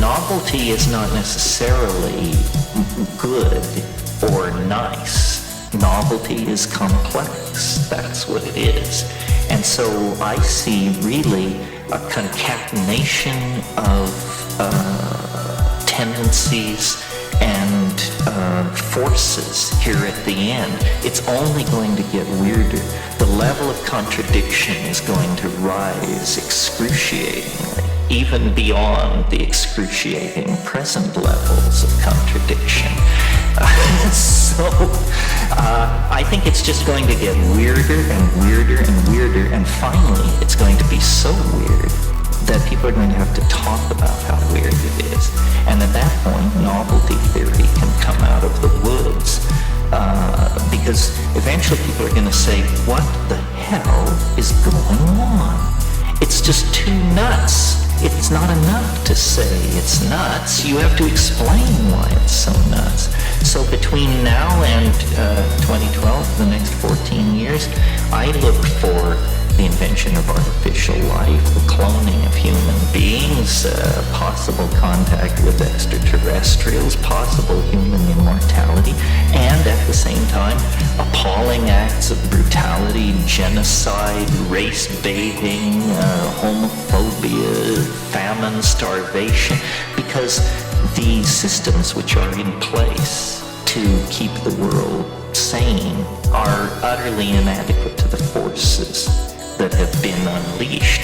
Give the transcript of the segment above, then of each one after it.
Novelty is not necessarily good or nice. Novelty is complex. That's what it is. And so I see really a concatenation of tendencies and forces here at the end. It's only going to get weirder. The level of contradiction is going to rise excruciatingly, even beyond the excruciating present levels of contradiction. I think it's just going to get weirder and weirder and weirder, and finally it's going to be so weird that people are going to have to talk about how weird it is. And at that point, novelty theory can come out of the woods, because eventually people are going to say, what the hell is going on? It's just too nuts. It's not enough to say it's nuts. You have to explain why it's so nuts. So between now and 2012, the next 14 years, I look for the invention of artificial life, the cloning of human beings, possible contact with extraterrestrials, possible human immortality, and at the same time, appalling acts of brutality, genocide, race baiting, homophobia, famine, starvation, because the systems which are in place to keep the world sane are utterly inadequate to the forces that have been unleashed.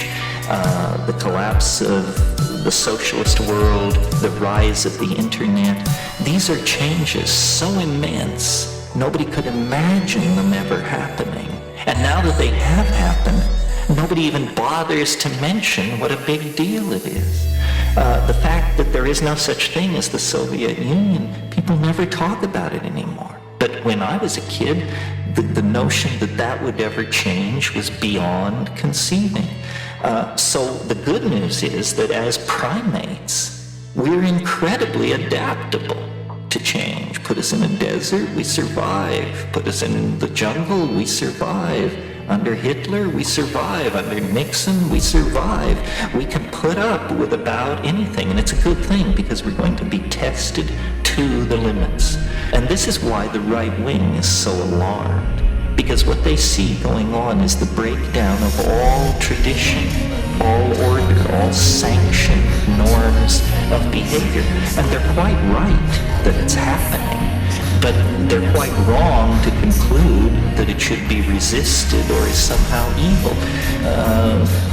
The collapse of the socialist world, the rise of the internet, these are changes so immense, nobody could imagine them ever happening. And now that they have happened, nobody even bothers to mention what a big deal it is. The fact that there is no such thing as the Soviet Union, people never talk about it anymore. But when I was a kid, the notion that that would ever change was beyond conceiving. So the good news is that as primates, we're incredibly adaptable to change. Put us in a desert, we survive. Put us in the jungle, we survive. Under Hitler, we survive. Under Nixon, we survive. We can put up with about anything, and it's a good thing because we're going to be tested to the limits. And this is why the right wing is so alarmed, because what they see going on is the breakdown of all tradition, all order, all sanctioned norms of behavior. And they're quite right that it's happening. But they're quite wrong to conclude that it should be resisted or is somehow evil.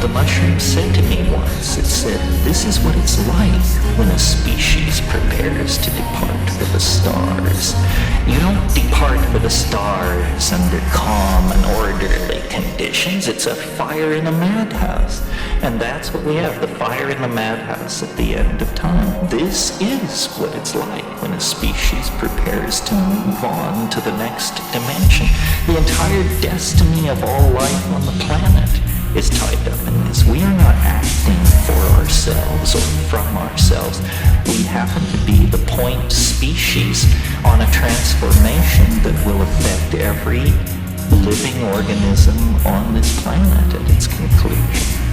The mushroom said to me once, it said, this is what it's like when a species prepares to depart for the stars. You don't depart for the stars under calm and orderly conditions. It's a fire in a madhouse. And that's what we have, the fire in the madhouse at the end of time. This is what it's like when a species prepares to move on to the next dimension. The entire destiny of all life on the planet is tied up in this. We are not acting for ourselves or from ourselves. We happen to be the point species on a transformation that will affect every living organism on this planet at its conclusion.